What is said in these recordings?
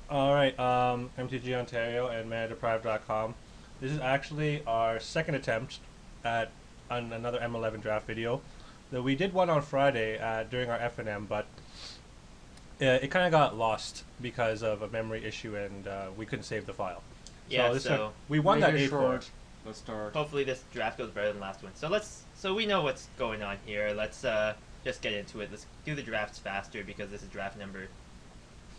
Alright, MTGOntario and ManaDeprived.com. This is actually our second attempt at another M11 Draft video. We did one on Friday during our FNM, but it kind of got lost because of a memory issue and we couldn't save the file. Yeah, we won that 8-4. short. Let's start. Hopefully this draft goes better than last one. So we know what's going on here. Let's just get into it. Let's do the drafts faster because this is draft number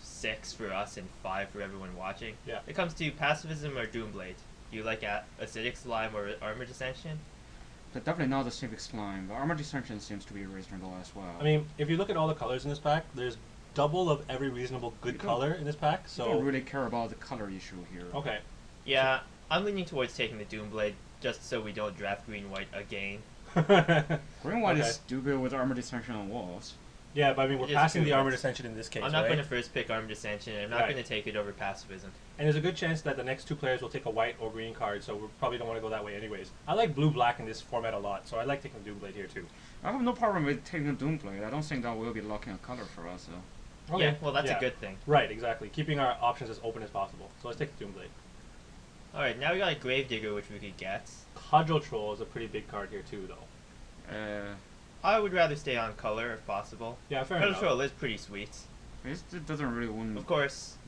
6 for us and 5 for everyone watching. Yeah. It comes to pacifism or Doomblade. Do you like acidic slime or armor dissension? But definitely not the Civic Slime, but Armor Dissension seems to be reasonable as well. I mean, if you look at all the colors in this pack, there's double of every reasonable good color in this pack. So I don't really care about the color issue here. Okay. Yeah, I'm leaning towards taking the Doomblade just so we don't draft green-white again. Green-White is stupid with Armor Dissension on walls. Yeah, but I mean, we're It is passing true, the armor but dissension in this case, I'm not right? going to first pick armor dissension, and I'm not Right. going to take it over pacifism. And there's a good chance that the next two players will take a white or green card, so we probably don't want to go that way anyways. I like blue-black in this format a lot, so I like taking Doomblade here too. I have no problem with taking Doomblade. I don't think that will be locking a color for us, though. Okay. Yeah, well, that's Yeah. a good thing. Right, exactly. Keeping our options as open as possible. So let's take the Doomblade. Alright, now we got a Gravedigger, which we could get. Cudgel Troll is a pretty big card here too, though. I would rather stay on color if possible. Yeah, fair Cudgel enough. Troll is pretty sweet. It doesn't really win. Of course.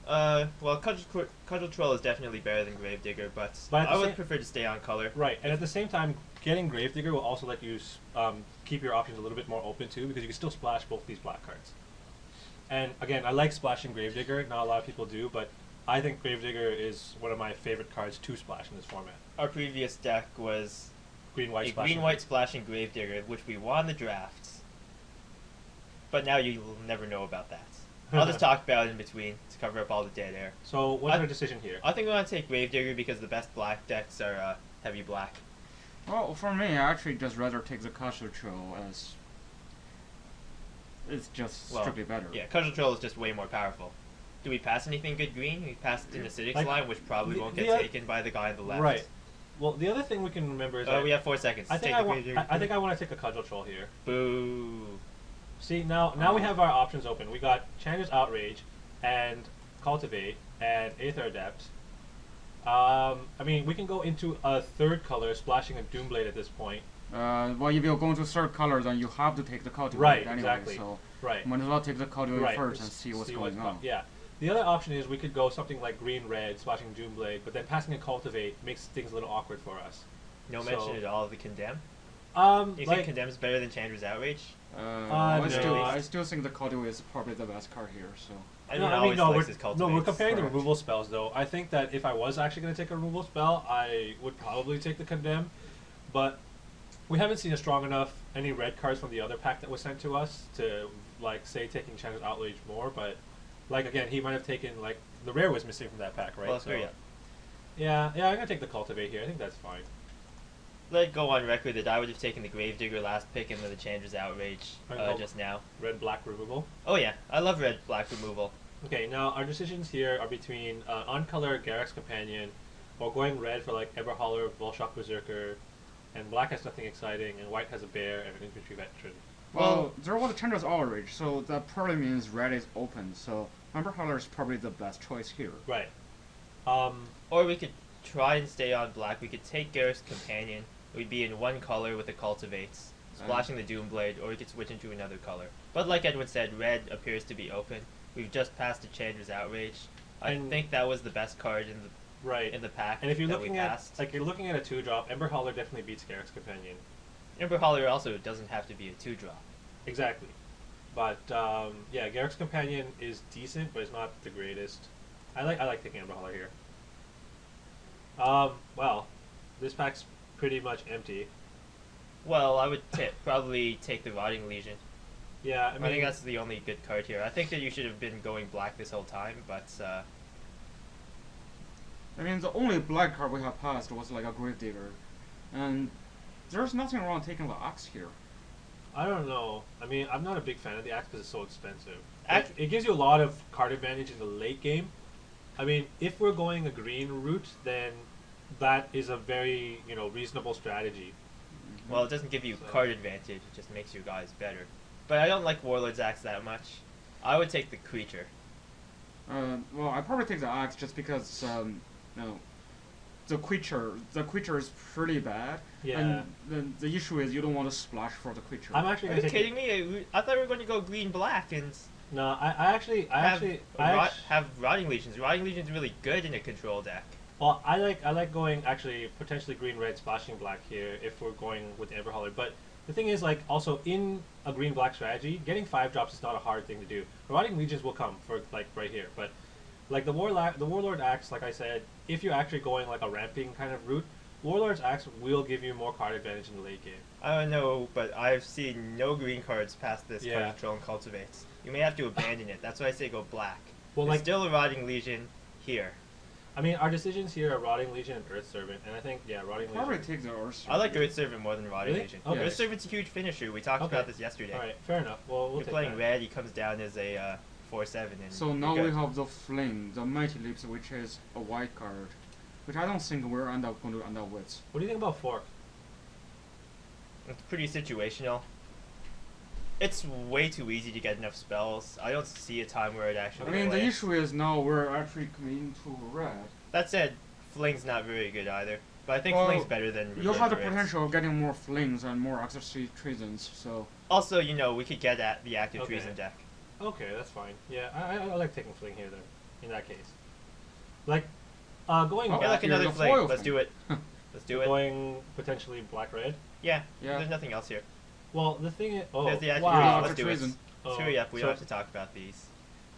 Yeah. Well, Cudgel Troll is definitely better than Gravedigger, but But at I the would same- prefer to stay on color. Right, and at the same time, getting Gravedigger will also let you keep your options a little bit more open too, because you can still splash both these black cards. And again, I like splashing Gravedigger. Not a lot of people do, but I think Gravedigger is one of my favorite cards to splash in this format. Our previous deck was Green-white a splashing. green-white splashing Gravedigger, which we won the draft. But now you'll never know about that. I'll just talk about it in between to cover up all the dead air. So what's our decision here? I think we want to take Gravedigger because the best black decks are heavy black. Well, for me, I actually just rather take the Cudgel Troll as it's just strictly better. Yeah, Cudgel Troll is just way more powerful. Do we pass anything good green? We passed an acidic Like, slime, which probably won't get taken by the guy on the left. Right. Well, the other thing we can remember is that we have 4 seconds. I think Take I the want. Gravedigger. I think I want to take a Cudgel Troll here. Boo. See, now we have our options open. We got Chandra's Outrage, and Cultivate, and Aether Adept. I mean, we can go into a third color, splashing a Doomblade at this point. Well, if you're going to third color, then you have to take the Cultivate Right, anyway. exactly. So Right. might as well take the Cultivate Right. first and see what's going on. Yeah. The other option is we could go something like green-red, splashing Doomblade, but then passing a Cultivate makes things a little awkward for us. No So- mention at all of the Condemn. like, You think Condemn's better than Chandra's Outrage? I still think the Cultivate is probably the best card here. So Everyone no, I mean, always no, likes his we're Cultivate. comparing the Correct. removal spells, though. I think that if I was actually going to take a removal spell, I would probably take the Condemn, but we haven't seen a strong enough any red cards from the other pack that was sent to us to, like, say, taking Chandra's Outrage more, but, like, again, he might have taken, like, the rare was missing from that pack, right? Well, that's fair, yeah, I'm going to take the Cultivate here. I think that's fine. Let it go on record that I would have taken the Gravedigger last pick and then the Chandra's Outrage just now. Red-black removal. Oh yeah, I love red-black removal. Okay, now our decisions here are between on-color Garrick's Companion, or going red for like Everholler, Volshock Berserker, and black has nothing exciting, and white has a bear and an infantry veteran. well, there was a Chandra's Outrage, so that probably means red is open. So Umber Holler is probably the best choice here. Right. Or we could try and stay on black. We could take Garrick's Companion. We'd be in one color with the Cultivates, splashing the Doomblade, or we could switch into another color. But like Edwin said, red appears to be open. We've just passed the Chandra's Outrage. I think that was the best card in the pack. And if you're that looking we at passed. you're looking at a 2-drop, Ember Holler definitely beats Garrick's Companion. Ember Holler also doesn't have to be a 2-drop. Exactly. But yeah, Garrick's Companion is decent, but it's not the greatest. I like taking Ember Holler here. Well, this pack's pretty much empty. Well, I would probably take the Rotting Legion. Yeah, I I mean, think that's the only good card here. I think that you should have been going black this whole time, but I mean, the only black card we have passed was like a Gravedigger, and there's nothing wrong taking the Axe here. I don't know. I mean, I'm not a big fan of the axe because it's so expensive. Axe- It gives you a lot of card advantage in the late game. I mean, if we're going a green route, then that is a very, reasonable strategy. well, it doesn't give you card advantage. It just makes your guys better. But I don't like Warlord's Axe that much. I would take the Creature. Well, I probably take the axe just because no, the creature is pretty bad. Yeah. And the issue is you don't want to splash for the creature. I'm actually Are gonna you take. kidding me? I thought we were going to go green-black and No, I actually have Rotting Legions. Rotting Legion's really good in a control deck. Well, I like going actually potentially green-red splashing black here if we're going with Everhauler. But the thing is, like, also in a green-black strategy, getting 5-drops is not a hard thing to do. Rotting Legions will come for like right here, but like the Warlord Axe, like I said, if you're actually going like a ramping kind of route, Warlord's Axe will give you more card advantage in the late game. I don't know, but I've seen no green cards past this Yeah. card control and cultivates. You may have to abandon it. That's why I say go black. Well, There's like still a Rotting Legion here. I mean, our decisions here are Rotting Legion and Earth Servant, and I think Rotting Probably Legion. take the Earth. I like Earth Servant more than Rotting Really? Legion. Okay. Earth Servant's a huge finisher. We talked Okay. about this yesterday. All right, fair enough. Well, we'll You're take playing that. red, he comes down as a 4/7. And So you're now good. we have the Flame, the Mighty Lips, which is a white card, which I don't think we're going to end up with. What do you think about Fork? It's pretty situational. It's way too easy to get enough spells. I don't see a time where it actually I mean, the plays. issue is now we're actually coming to red. That said, Fling's not very good either. But I think Well, Fling's better than You have the Reverberate. potential of getting more Flings and more Exorcist Treasons, so... Also, we could get at the active Okay. treason deck. Okay, that's fine. Yeah, I like taking Fling here then. In that case, like going Oh, Yeah, like here's another a Fling. foil Let's Fling. do it. Let's do it. going potentially black red. Yeah, Yeah. there's nothing else here. Well, the thing is, oh There's the active wow. treason. Wow. Let's do it. Treason. Let's Oh, hurry up. We so- don't have to talk about these.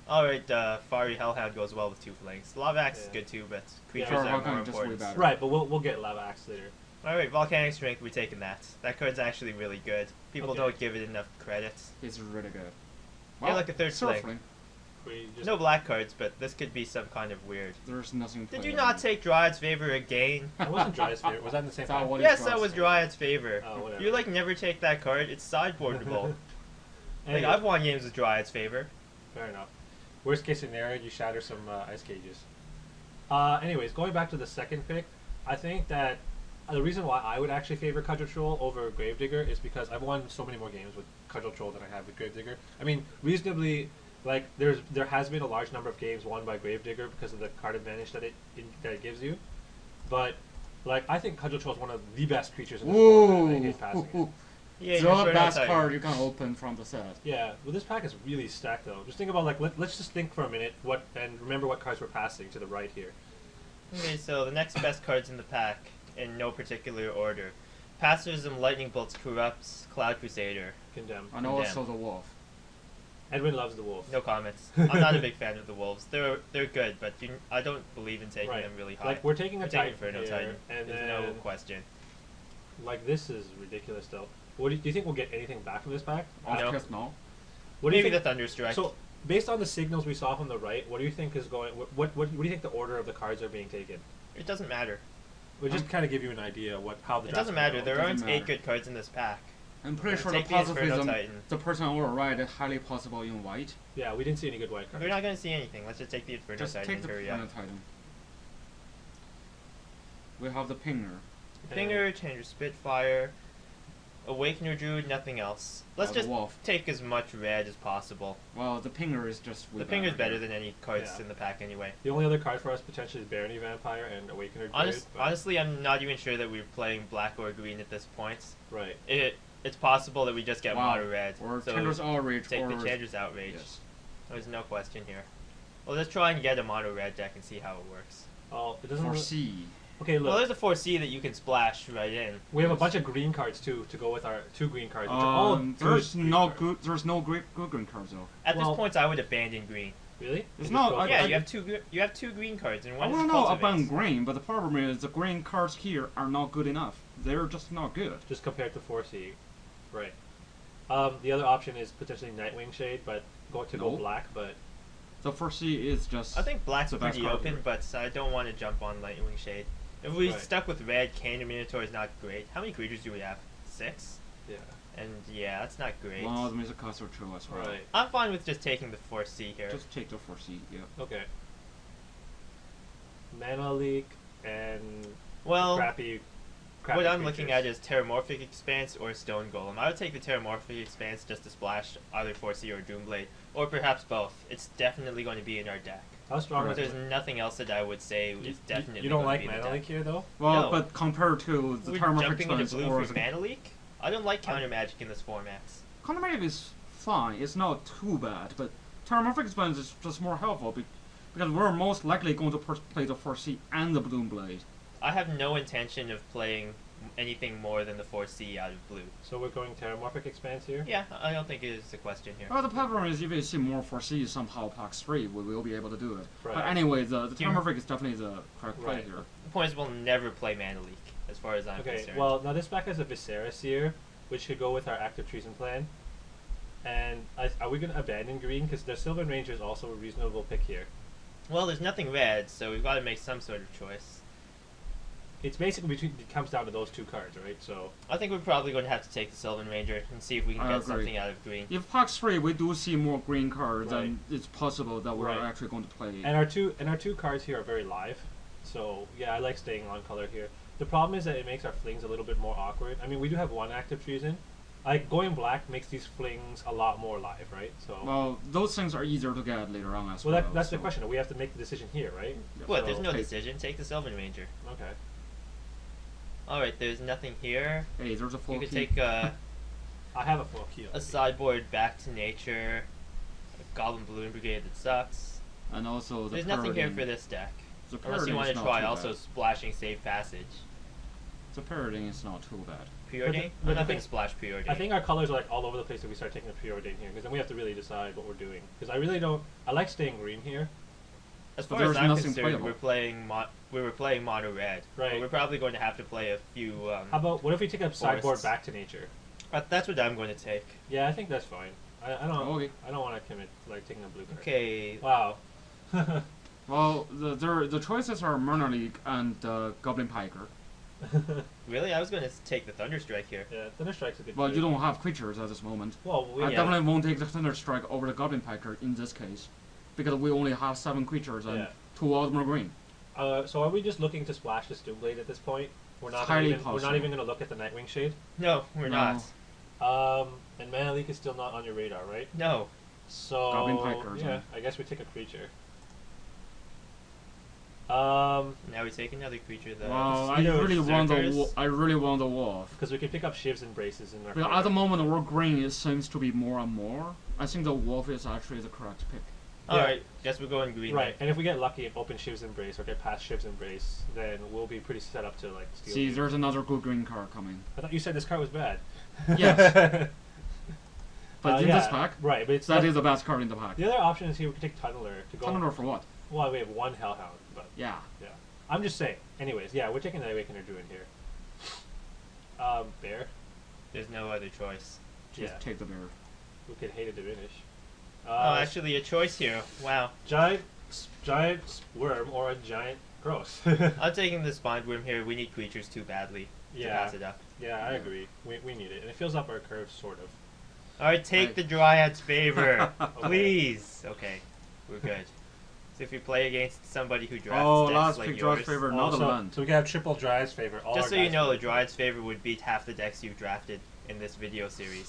Alright, Fiery Hellhound goes well with 2 Flings. Lavax is Yeah. good too, but creatures Sure, are how more come just way important. better? Right, but we'll get Lava Axe later. Alright, Volcanic Strength, we're taking that. That card's actually really good. People Okay. don't give it enough credit. It's really good. Yeah, like a third Surf Fling. We just No black cards, but this could be some kind of weird. There's nothing Did playable. you not take Dryad's Favor again? It wasn't Dryad's favorite. Was that in the same That pack? one- What is Yes, that Dryad's was Favor? Dryad's Favor. Oh, whatever. You never take that card. It's sideboardable. Like Anyway, I've won games with Dryad's Favor. fair enough. Worst case scenario, you shatter some ice cages. Anyways, going back to the second pick, I think that the reason why I would actually favor Cudgel Troll over Gravedigger is because I've won so many more games with Cudgel Troll than I have with Gravedigger. I mean, reasonably, like there has been a large number of games won by Gravedigger because of the card advantage that it gives you, but like I think Cudgel Troll is one of the best creatures in this format. I hate passing it. Yeah, The you're Inferno best Titan. card you can open from the set. Yeah, well, this pack is really stacked though. Just think about let's just think for a minute and remember what cards we're passing to the right here. Okay, so the next best cards in the pack, in no particular order. Pacifism, Lightning Bolts, Corrupts, Cloud Crusader. Condemn. And also the Wolf. Edwin loves the wolf. No comments. I'm not a big fan of the Wolves. They're good, but I don't believe in taking Right. them really high. Like we're taking a We're taking Titan Inferno here, Titan. and There's then no question. like this is ridiculous though. What do you think we'll get anything back from this pack? Of No. course, no. What do you Maybe think? the Thunderstrike. So based on the signals we saw from the right, what do you think is going? What do you think the order of the cards are being taken? It doesn't matter. We just kind of give you an idea how the It draft's doesn't gonna matter. go. There doesn't aren't 8 matter. good cards in this pack. I'm pretty We'll sure the take the Inferno pacifism, Titan. the person on our right is highly possible in white. Yeah, we didn't see any good white cards. We're not going to see anything. Let's just take the Inferno Just Titan take and the hurry up. Inferno Titan. We have the Pinger. Finger, Changer Spitfire, Awakener Druid, nothing else. Let's the just Wolf. take as much red as possible. Well, the Pinger is just way The Pinger's better here. than any cards Yeah. in the pack anyway. The only other card for us potentially is Barony Vampire and Awakener Druid. but- Honestly, I'm not even sure that we're playing black or green at this point. right. It's possible that we just get Wow. mono red. Or so Chandra's Outrage, take or... the Chandra's Outrage. Yes. There's no question here. Well, let's try and get a mono red deck and see how it works. Oh, it doesn't. Foresee. Okay, look. Well, there's a 4C that you can splash right in. We have a bunch of green cards too to go with our 2 green cards. Which are all There's good green no cards. good. There's no good green cards though. At Well- this point, I would abandon green. Really? It's Just not- go for Yeah, it. you have two green cards and I one is don't know about cultivates. green, but the problem is the green cards here are not good enough. They're just not good. Just compared to 4C. Right. The other option is potentially Nightwing Shade, but go No. black. But The Foresee is just. I think black's the best pretty card open, here. but I don't want to jump on Lightning Shade. If we Right. stuck with red, Cannon Minotaur is not great. How many creatures do we have? 6? yeah. And yeah, that's not great. Well, the music costs are true as well. Right. I'm fine with just taking the 4C here. Just take the Foresee. Yeah. Okay. Mana Leak and Well, crappy what I'm looking creatures. at is Terramorphic Expanse or Stone Golem. I would take the Terramorphic Expanse just to splash either 4C or Doomblade, or perhaps both. It's definitely going to be in our deck. How strong Correct. is There's it? nothing else that I would say is definitely. You don't going like to be the Mana deck. Leak here, though? Well, No. but compared to the We're Terramorphic jumping into Expanse blue or for Mana Leak? I don't like counter magic in this format. Counter Magic is fine. It's not too bad, but Terramorphic Expanse is just more helpful because we're most likely going to play the 4C and the Bloom Blade. I have no intention of playing anything more than the 4C out of blue. So we're going Terramorphic Expanse here? Yeah, I don't think it is a question here. Well, the problem is if you see more 4C somehow Pax 3, we will be able to do it. Right. But anyway, the Here- Terramorphic is definitely the correct play Right. here. The point is we'll never play Mana Leak, as far as I'm Okay, concerned. well, now this back has a Viscera Seer, which could go with our Active Treason plan. And are we going to abandon green? Because the Sylvan Ranger is also a reasonable pick here. Well, there's nothing red, so we've got to make some sort of choice. It's basically it comes down to those two cards, right? So I think we're probably going to have to take the Sylvan Ranger and see if we can I get agree. something out of green. If Pax 3 we do see more green cards, Right. then it's possible that we're Right. actually going to play. and our two cards here are very live. So yeah, I like staying on color here. The problem is that it makes our flings a little bit more awkward. I mean, we do have one Active Treason. Like going black makes these flings a lot more live, right? So Well, those things are easier to get later on as well. that's the so- question. We have to make the decision here, right? Yeah. What? So- There's no Hey. decision. Take the Sylvan Ranger. Okay. Alright, there's nothing here. Hey, there's a full You could key. take I have a full key. a sideboard Back to Nature, a Goblin Balloon Brigade that sucks. And also the There's nothing here Paradigm. for this deck. The Unless you Paradigm want to is not try too also bad. splashing Save Passage. The Paradigm is not too bad. Preordain? but I'm the not going thing- to splash Preordain. I think our colors are like all over the place if we start taking a preordain here, because then we have to really decide what we're doing. Because I really don't. I like staying green here. As But far as there's I'm nothing concerned, playable. we were playing mono red. But Right. we're probably going to have to play a few. How about what if we take a sideboard Forests. back to nature? That's what I'm going to take. Yeah, I think that's fine. I don't. Okay. I don't want to commit to like taking a blue card. Okay. Wow. Well, the choices are Mana League and Goblin Piker. Really? I was going to take the Thunderstrike here. Yeah, Thunderstrike's a good. Well, choice. you don't have creatures at this moment. Well, we, I Yeah. definitely won't take the Thunderstrike over the Goblin Piker in this case, because we only have 7 creatures and Yeah. 2 of them are green. so are we just looking to splash this Doomblade at this point? We're not Highly even. We're not possible. even going to look at the Nightwing Shade. No, we're No. not. And Mana Leak is still not on your radar, right? No. So Goblin Pikers, yeah, yeah. I guess we take a creature. Now we take another creature though. Well, I Mosquito really want the Berserkers. I really want the wolf. Because we can pick up Shiv's Embraces in our. But favor. at the moment, our green it seems to be more and more. I think the wolf is actually the correct pick. Alright, guess we're going green. Right, and if we get lucky and open Shiv's Embrace or get past Shiv's Embrace, then we'll be pretty set up to like steal. See, these. there's another good green card coming. I thought you said this card was bad. Yes. But in yeah, this pack, right? But it's that is the best card in the pack. the other option is here we could take Tunneler to go. Tunneler for what? Well, we have one Hellhound, but Yeah. yeah. I'm just saying. Anyways, yeah, we're taking the Awakener Druid here. Bear. There's no other choice. Just Yeah. take the bear. We could hate a diminish. Oh, actually a choice here. Wow. giant worm or a giant gross. I'm taking the Spindworm here. We need creatures too badly to Yeah. pass it up. Yeah, I agree. We need it, and it fills up our curve sort of. Alright, take Right. the Dryad's favor. Please. Okay, we're good. So if you play against somebody who drafts Oh, decks last like pick yours, Dryad's favor, Oh, not a so, land. so we can have triple Dryad's favor. All just our so you guys know, the favor. Dryad's favor would beat half the decks you've drafted in this video series.